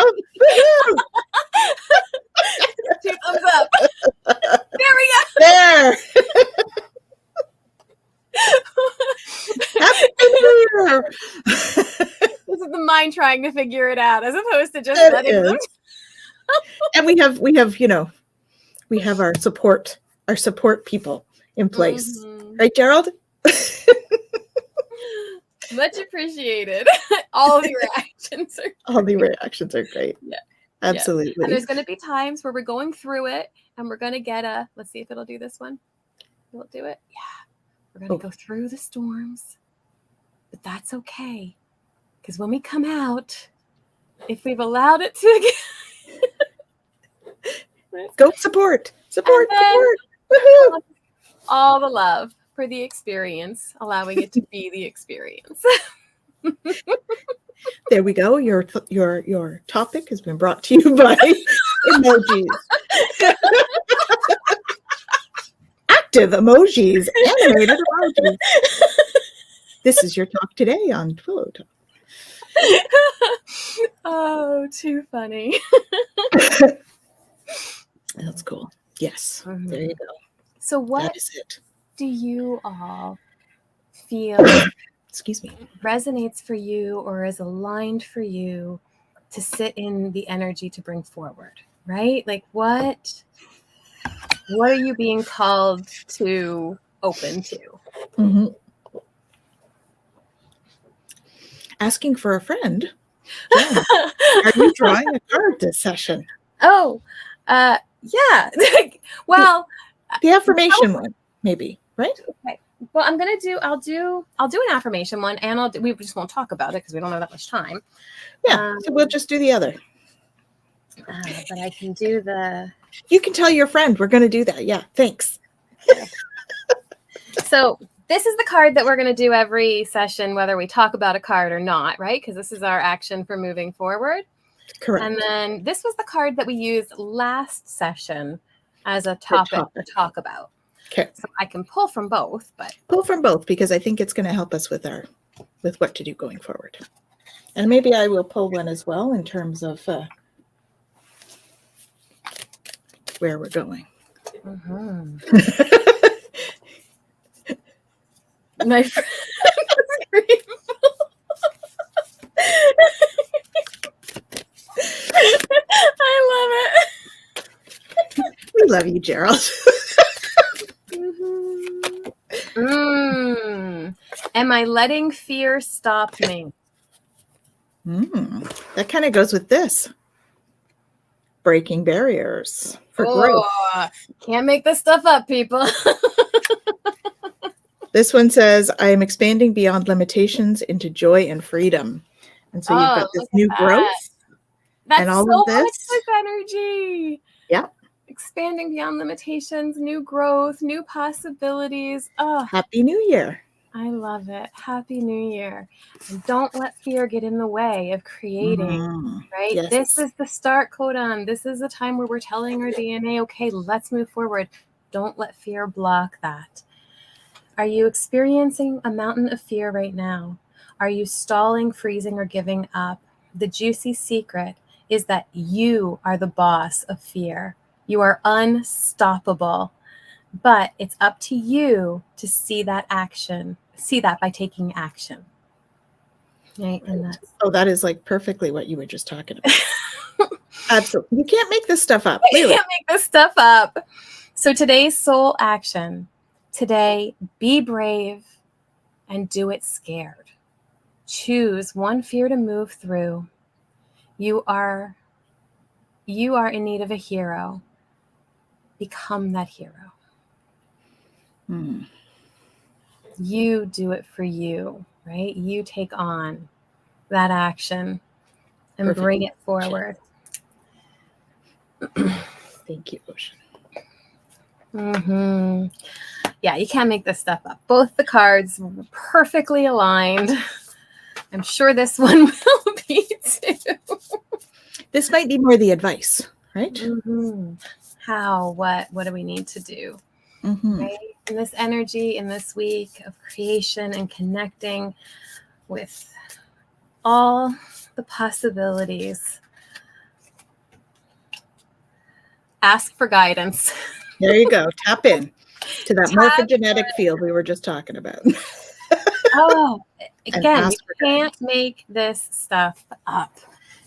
2 thumbs up. There we go. There. Happy New Year. This is the mind trying to figure it out, as opposed to just letting them. And we have our support people in place. Mm-hmm. Right, Gerald? Much appreciated. All the reactions are great. Yeah. Absolutely. Yeah. And there's going to be times where we're going through it and we're going to get let's see if it'll do this one. Will it do it? Yeah. We're going to go through the storms, but that's okay. Because when we come out, if we've allowed it to go support. Woohoo! All the love for the experience, allowing it to be the experience. There we go. Your topic has been brought to you by emojis. Active emojis, animated emojis. This is your talk today on Twillow Talk. Oh, too funny. That's cool. Yes, there you go. So what that is it. Do you all feel excuse me, resonates for you or is aligned for you to sit in the energy to bring forward, right? Like what are you being called to open to? Mm-hmm. Asking for a friend. Yeah. Are you drawing a card this session? Oh, yeah. Well, the affirmation one, maybe, right? Okay. Well, I'll do an affirmation one, and we just won't talk about it because we don't have that much time. Yeah, so we'll just do the other. But I can do the. You can tell your friend we're going to do that. Yeah, thanks. Okay. So this is the card that we're going to do every session, whether we talk about a card or not, right? Because this is our action for moving forward. Correct. And then this was the card that we used last session as a topic to talk about. Okay. So I can pull from both, but pull from both because I think it's going to help us with what to do going forward. And maybe I will pull one as well in terms of where we're going. Mm-hmm. My friend I love it. We love you, Gerald. Am I letting fear stop me? That kind of goes with this. Breaking barriers for growth. Can't make this stuff up, people. This one says, I am expanding beyond limitations into joy and freedom. And so you've got this new growth. That's and all so of this. much this energy. Yeah. Expanding beyond limitations, new growth, new possibilities. Oh, Happy New Year. I love it. Happy New Year. And don't let fear get in the way of creating, right? Yes. This is the start codon. This is the time where we're telling our DNA, okay, let's move forward. Don't let fear block that. Are you experiencing a mountain of fear right now? Are you stalling, freezing, or giving up? The juicy secret is that you are the boss of fear. You are unstoppable. But it's up to you to see that action. See that by taking action. Right? And that is like perfectly what you were just talking about. Absolutely. You can't make this stuff up. You can't make this stuff up. So today's soul action. Today, be brave and do it scared. Choose one fear to move through. You are in need of a hero. Become that hero. You do it for you, right? You take on that action and bring it forward. Thank you, Ocean. Yeah, you can't make this stuff up. Both the cards were perfectly aligned. I'm sure this one will be too. This might be more the advice, right? How, what do we need to do? Right? In this energy, in this week of creation and connecting with all the possibilities. Ask for guidance. There you go. Tap in to that morphogenetic field we were just talking about. Again, you can't make this stuff up,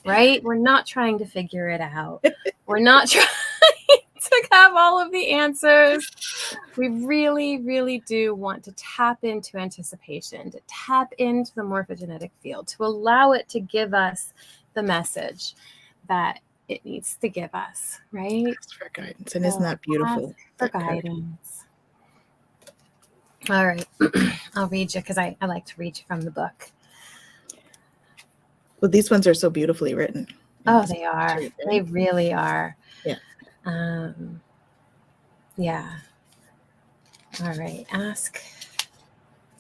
right? We're not trying to figure it out. We're not trying to have all of the answers. We really, really do want to tap into anticipation, to tap into the morphogenetic field, to allow it to give us the message that it needs to give us, right? Ask for guidance. And isn't that beautiful? Ask for guidance. All right. I'll read you because I like to read you from the book. Well, these ones are so beautifully written. Oh, they are. They really are. Yeah. Yeah. All right.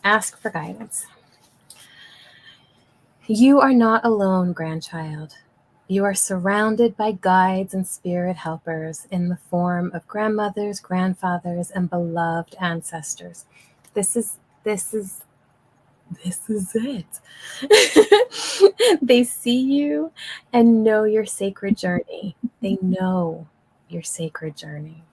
Ask for guidance. You are not alone, grandchild. You are surrounded by guides and spirit helpers in the form of grandmothers, grandfathers, and beloved ancestors. This is it. They see you and know your sacred journey. They know your sacred journey.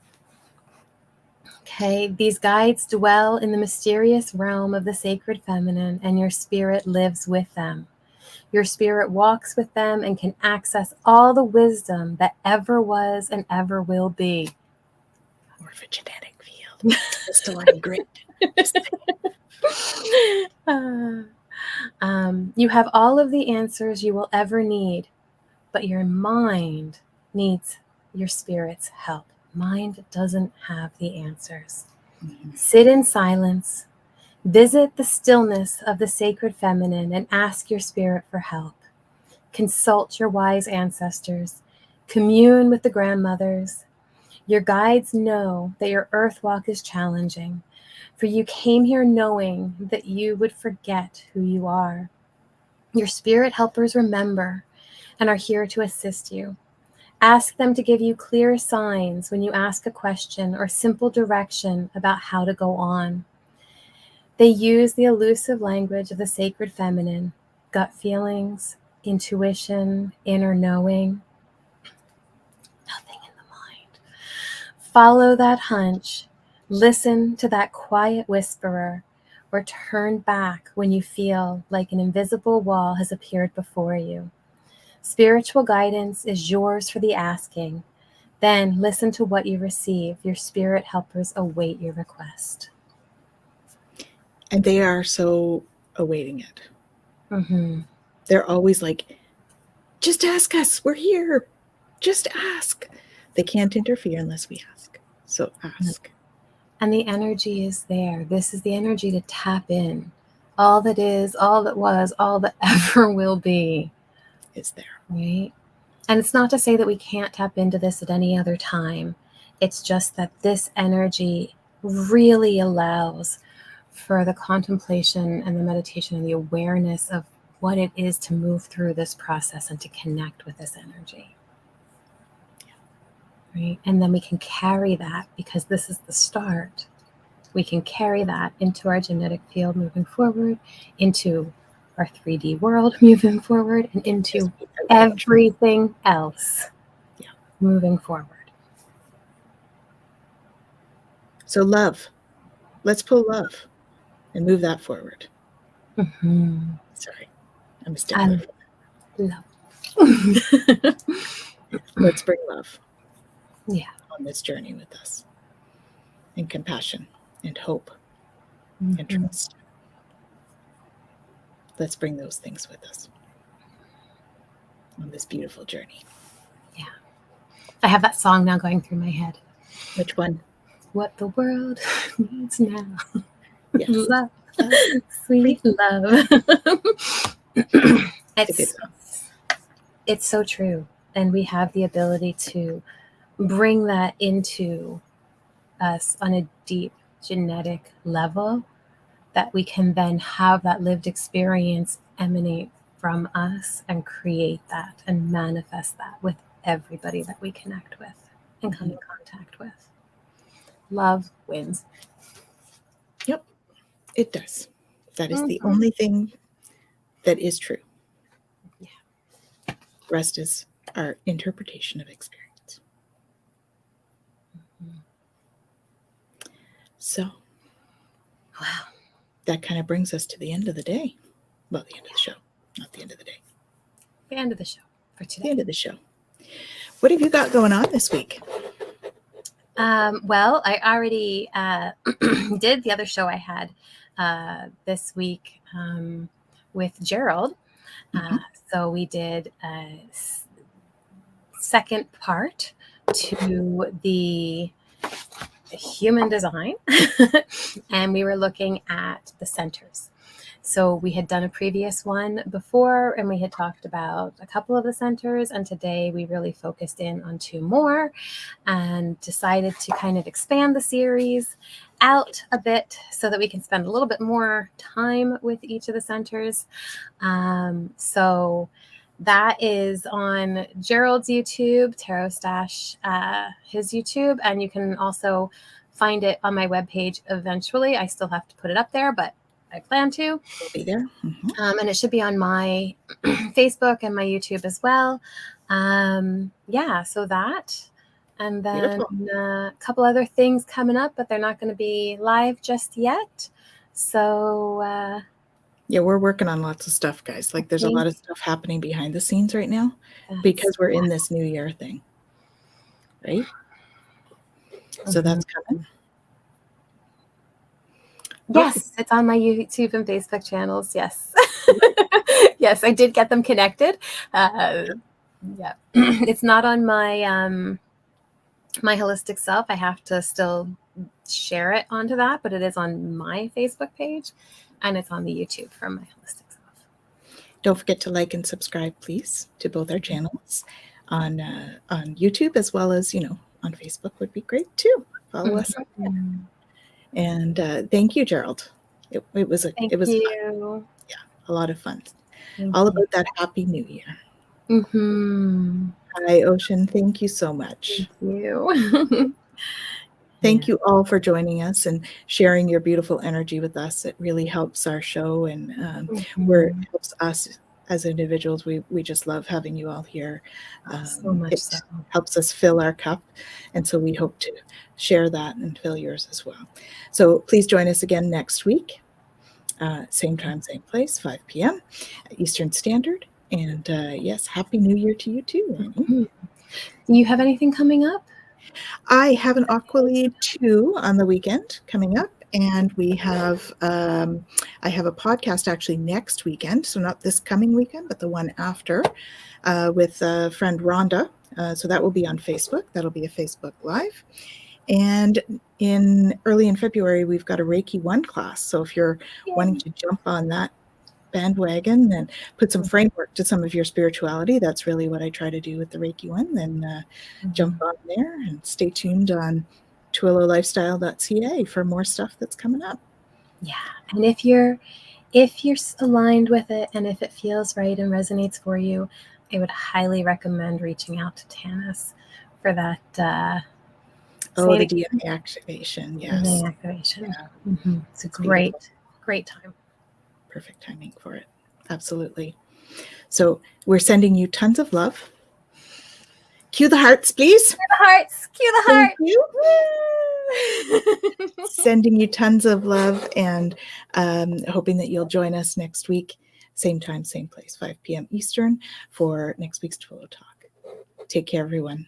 Okay, these guides dwell in the mysterious realm of the sacred feminine, and your spirit lives with them. Your spirit walks with them and can access all the wisdom that ever was and ever will be. Morphogenetic field. Crystalline grid. You have all of the answers you will ever need, but your mind needs your spirit's help. Mind doesn't have the answers. Mm-hmm. Sit in silence, visit the stillness of the sacred feminine, and ask your spirit for help. Consult your wise ancestors, commune with the grandmothers. Your guides know that your earth walk is challenging, for you came here knowing that you would forget who you are. Your spirit helpers remember and are here to assist you. Ask them to give you clear signs when you ask a question or simple direction about how to go on. They use the elusive language of the sacred feminine, gut feelings, intuition, inner knowing. Nothing in the mind. Follow that hunch. Listen to that quiet whisperer, or turn back when you feel like an invisible wall has appeared before you. Spiritual guidance is yours for the asking. Then listen to what you receive. Your spirit helpers await your request. And they are so awaiting it. Mm-hmm. They're always like, just ask us. We're here. Just ask. They can't interfere unless we ask. So ask. And the energy is there. This is the energy to tap in. All that is, all that was, all that ever will be is there. Right? And it's not to say that we can't tap into this at any other time. It's just that this energy really allows for the contemplation and the meditation and the awareness of what it is to move through this process and to connect with this energy. Right? And then we can carry that, because this is the start. We can carry that into our genetic field moving forward, into our 3D world moving forward, and into everything else moving forward. So love. Let's pull love and move that forward. Mm-hmm. Sorry, I'm a stickler. Love. Let's bring love. Yeah. On this journey with us. And compassion and hope and Mm-hmm. trust. Let's bring those things with us on this beautiful journey. Yeah. I have that song now going through my head. Which one? What the world needs now. Yes. Love. Sweet love. It's so true. And we have the ability to bring that into us on a deep genetic level, that we can then have that lived experience emanate from us and create that and manifest that with everybody that we connect with and come in contact with. Love wins. Yep, it does. That is the only thing that is true. Yeah. The rest is our interpretation of experience. Mm-hmm. So, wow. That kind of brings us to the end of the day. Well, the end of the show, not the end of the day. The end of the show for today. The end of the show. What have you got going on this week? Well, I already did the other show I had this week with Gerald. So we did a second part to the human design, and we were looking at the centers. So we had done a previous one before, and we had talked about a couple of the centers, and today we really focused in on 2 more and decided to kind of expand the series out a bit so that we can spend a little bit more time with each of the centers. So that is on Gerald's YouTube, Tarot Stash, his YouTube, and you can also find it on my webpage eventually. I still have to put it up there, but I plan to. It'll be there. And it should be on my Facebook and my YouTube as well. Yeah, so that. And then a couple other things coming up, but they're not going to be live just yet. So yeah, we're working on lots of stuff, guys. Like there's a lot of stuff happening behind the scenes right now because we're in this new year thing, right? So that's coming. Yes, it's on my YouTube and Facebook channels. Yes. Yes, I did get them connected. Yeah, it's not on my My Holistic Self. I have to still share it onto that, but it is on my Facebook page, and it's on the YouTube for My Holistic Self. Don't forget to like and subscribe, please, to both our channels on YouTube, as well as, on Facebook would be great too. Follow us on there. And thank you, Gerald. It was fun. Yeah, a lot of fun. All about that Happy New Year. Hi, Ocean. Thank you so much. Thank you. Thank you all for joining us and sharing your beautiful energy with us. It really helps our show, and it helps us as individuals. We just love having you all here. So much it helps us fill our cup, and so we hope to share that and fill yours as well. So please join us again next week. Same time, same place, 5 p.m. Eastern Standard. And yes, Happy New Year to you too, Annie. Do you have anything coming up? I have an Aqualead 2 on the weekend coming up, and we have I have a podcast actually next weekend, so not this coming weekend, but the one after, with friend Rhonda. So that will be on Facebook. That'll be a Facebook Live. And early in February, we've got a Reiki 1 class. So if you're wanting to jump on that bandwagon and put some framework to some of your spirituality, that's really what I try to do with the Reiki 1, then jump on there and stay tuned on twillowlifestyle.ca for more stuff that's coming up. Yeah, and if you're aligned with it, and if it feels right and resonates for you, I would highly recommend reaching out to Tanis for that the DNA activation. Yes, DNA activation. Yeah. It's a great time. Perfect timing for it. Absolutely. So we're sending you tons of love. Cue the hearts, please. Cue the hearts. Cue the hearts. Thank you. Sending you tons of love, and hoping that you'll join us next week. Same time, same place, 5 p.m. Eastern for next week's Twillow Talk. Take care, everyone.